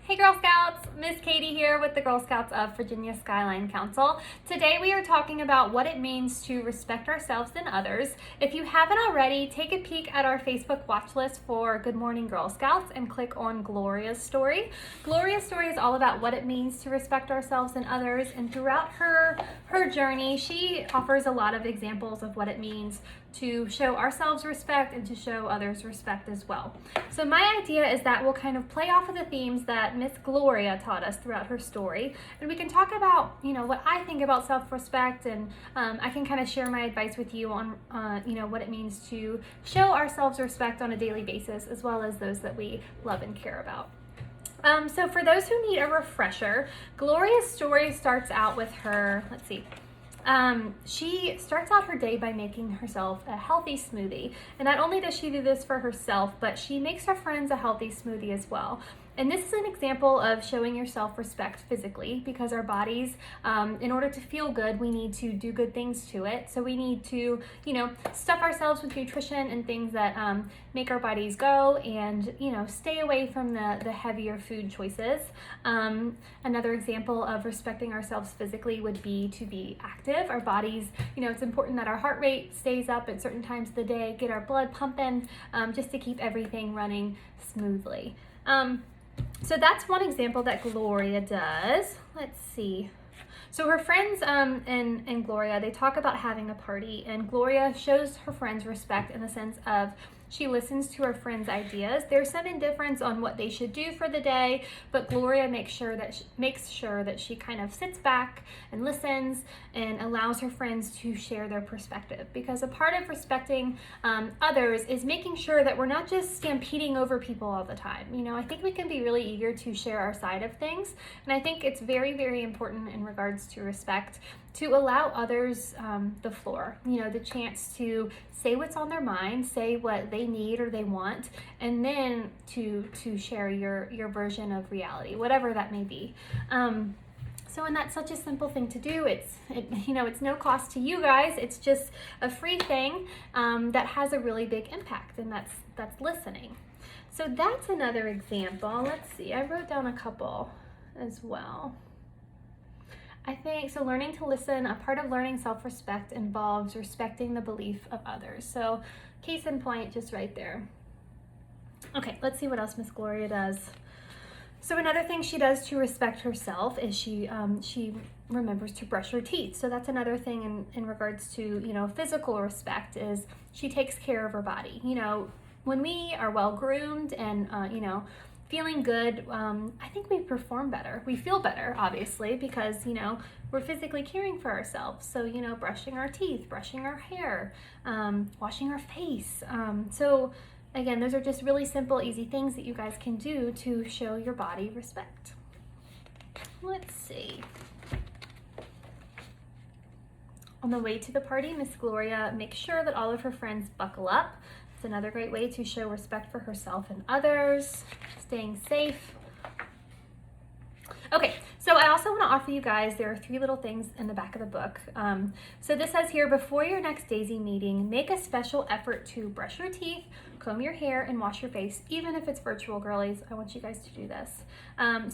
Hey Girl Scouts, Miss Katie here with the Girl Scouts of Virginia Skyline Council. Today we are talking about what it means to respect ourselves and others. If you haven't already, take a peek at our Facebook watch list for Good Morning Girl Scouts and click on Gloria's story. Gloria's story is all about what it means to respect ourselves and others, and throughout her journey, she offers a lot of examples of what it means to show ourselves respect and to show others respect as well. So my idea is that we'll kind of play off of the themes that Miss Gloria taught us throughout her story, and we can talk about, what I think about self-respect, and I can kind of share my advice with you on, what it means to show ourselves respect on a daily basis, as well as those that we love and care about. So for those who need a refresher, Gloria's story starts out with her, she starts out her day by making herself a healthy smoothie. And not only does she do this for herself, but she makes her friends a healthy smoothie as well. And this is an example of showing your self-respect physically, because our bodies, in order to feel good, we need to do good things to it. So we need to, stuff ourselves with nutrition and things that make our bodies go, and, stay away from the heavier food choices. Another example of respecting ourselves physically would be to be active. Our bodies, it's important that our heart rate stays up at certain times of the day, get our blood pumping, just to keep everything running smoothly. So that's one example that Gloria does. Let's see. So her friends and Gloria, they talk about having a party, and Gloria shows her friends respect in the sense of she listens to her friends' ideas. There's some indifference on what they should do for the day, but Gloria makes sure that she kind of sits back and listens and allows her friends to share their perspective. Because a part of respecting others is making sure that we're not just stampeding over people all the time. I think we can be really eager to share our side of things, and I think it's very, very important in regards to respect to allow others the floor, the chance to say what's on their mind, say what they need or they want, and then to share your version of reality, whatever that may be. And that's such a simple thing to do. It's no cost to you guys. It's just a free thing that has a really big impact, and that's listening. So that's another example. Let's see, I wrote down a couple as well. I think, so learning to listen, a part of learning self-respect involves respecting the belief of others. So case in point, just right there. Okay, let's see what else Miss Gloria does. So another thing she does to respect herself is she remembers to brush her teeth. So that's another thing in regards to, physical respect, is she takes care of her body. When we are well groomed and, feeling good, I think we perform better. We feel better, obviously, because, we're physically caring for ourselves. So, brushing our teeth, brushing our hair, washing our face. So again, those are just really simple, easy things that you guys can do to show your body respect. Let's see. On the way to the party, Miss Gloria makes sure that all of her friends buckle up. It's another great way to show respect for herself and others, staying safe. Okay, so I also want to offer you guys, there are 3 little things in the back of the book. So this says here, before your next Daisy meeting, make a special effort to brush your teeth, comb your hair, and wash your face, even if it's virtual, girlies. I want you guys to do this.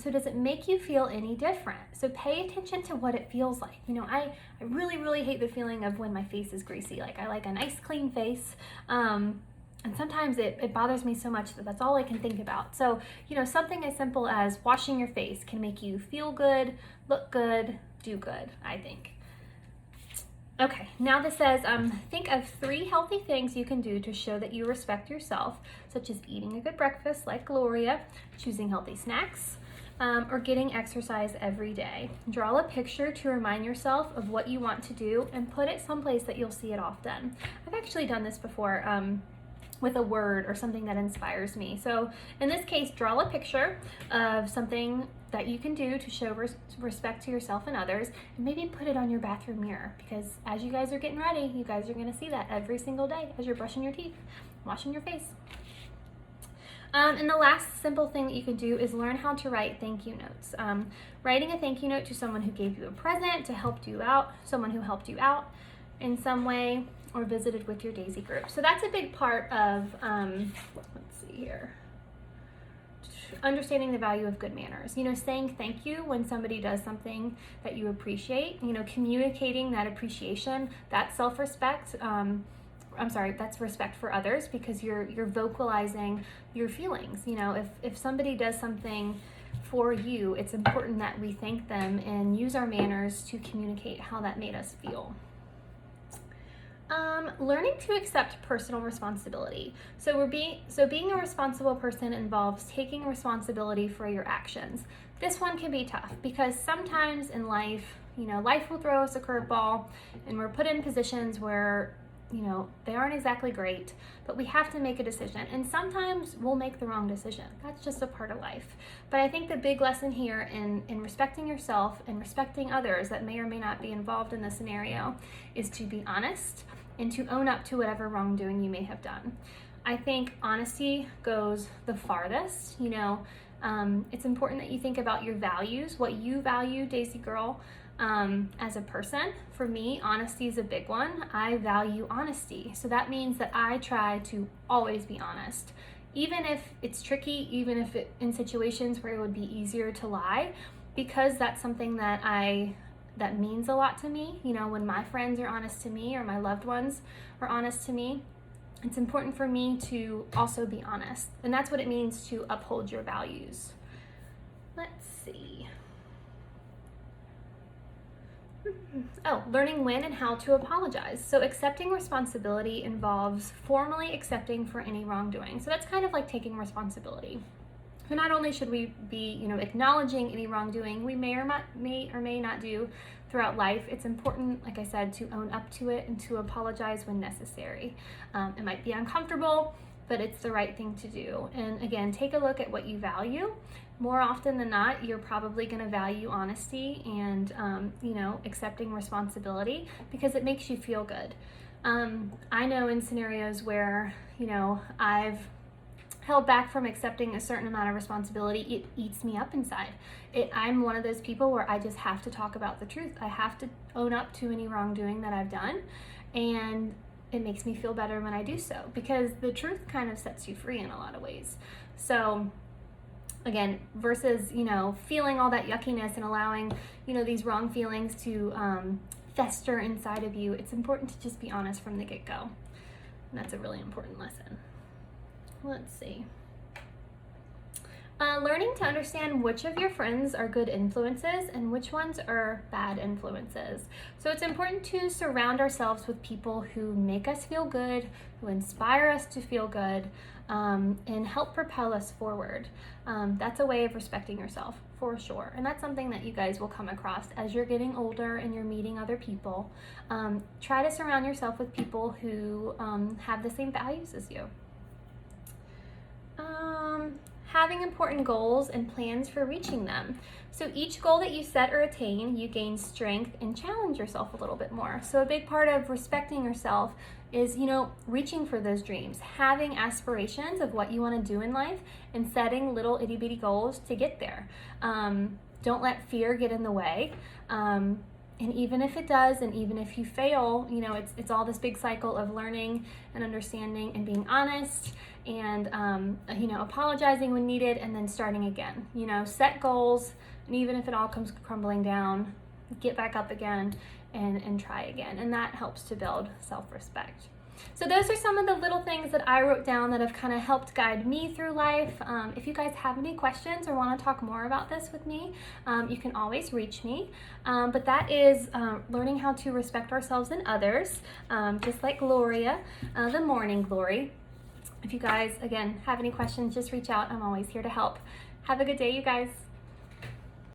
So does it make you feel any different? So pay attention to what it feels like. I really, really hate the feeling of when my face is greasy. Like, I like a nice clean face. And sometimes it bothers me so much that that's all I can think about. So, something as simple as washing your face can make you feel good, look good, do good, I think. Okay, now this says, think of 3 healthy things you can do to show that you respect yourself, such as eating a good breakfast like Gloria, choosing healthy snacks, or getting exercise every day. Draw a picture to remind yourself of what you want to do and put it someplace that you'll see it often. I've actually done this before, with a word or something that inspires me. So in this case, draw a picture of something that you can do to show respect to yourself and others, and maybe put it on your bathroom mirror, because as you guys are getting ready, you guys are gonna see that every single day as you're brushing your teeth, washing your face. And the last simple thing that you can do is learn how to write thank you notes. Writing a thank you note to someone who gave you a present, to help you out, someone who helped you out in some way, or visited with your Daisy group. So that's a big part of, let's see here. understanding the value of good manners. You know, saying thank you when somebody does something that you appreciate, you know, communicating that appreciation, that's self-respect. That's respect for others, because you're vocalizing your feelings. You know, if somebody does something for you, it's important that we thank them and use our manners to communicate how that made us feel. Learning to accept personal responsibility. So being a responsible person involves taking responsibility for your actions. This one can be tough because sometimes in life, you know, life will throw us a curveball and we're put in positions where, you know, they aren't exactly great, but we have to make a decision. And sometimes we'll make the wrong decision. That's just a part of life. But I think the big lesson here in respecting yourself and respecting others that may or may not be involved in the scenario is to be honest and to own up to whatever wrongdoing you may have done. I think honesty goes the farthest. You know, it's important that you think about your values, what you value, Daisy Girl. As a person, for me, honesty is a big one. I value honesty. So that means that I try to always be honest. Even if it's tricky, even if in situations where it would be easier to lie, because that's something that means a lot to me. You know, when my friends are honest to me or my loved ones are honest to me, it's important for me to also be honest. And that's what it means to uphold your values. Let's see. Oh, learning when and how to apologize. So accepting responsibility involves formally accepting for any wrongdoing. So that's kind of like taking responsibility. So not only should we be, you know, acknowledging any wrongdoing we may or may not do throughout life, it's important, like I said, to own up to it and to apologize when necessary. It might be uncomfortable, but it's the right thing to do. And again, take a look at what you value. More often than not, you're probably going to value honesty and, you know, accepting responsibility because it makes you feel good. I know in scenarios where, you know, I've held back from accepting a certain amount of responsibility, it eats me up inside. I'm one of those people where I just have to talk about the truth. I have to own up to any wrongdoing that I've done, and it makes me feel better when I do so, because the truth kind of sets you free in a lot of ways. So again, versus, you know, feeling all that yuckiness and allowing, you know, these wrong feelings to fester inside of you, it's important to just be honest from the get-go. And that's a really important lesson. Let's see. Learning to understand which of your friends are good influences and which ones are bad influences. So it's important to surround ourselves with people who make us feel good, who inspire us to feel good, and help propel us forward. That's a way of respecting yourself, for sure. And that's something that you guys will come across as you're getting older and you're meeting other people. Try to surround yourself with people who have the same values as you. Having important goals and plans for reaching them. So each goal that you set or attain, you gain strength and challenge yourself a little bit more. So a big part of respecting yourself is, you know, reaching for those dreams, having aspirations of what you want to do in life and setting little itty bitty goals to get there. Don't let fear get in the way. And even if it does, and even if you fail, you know, it's all this big cycle of learning and understanding and being honest and, you know, apologizing when needed and then starting again. You know, set goals, and even if it all comes crumbling down, get back up again and try again. And that helps to build self-respect. So those are some of the little things that I wrote down that have kind of helped guide me through life. If you guys have any questions or want to talk more about this with me, you can always reach me. But that is learning how to respect ourselves and others, just like Gloria, the Morning Glory. If you guys, again, have any questions, just reach out. I'm always here to help. Have a good day, you guys.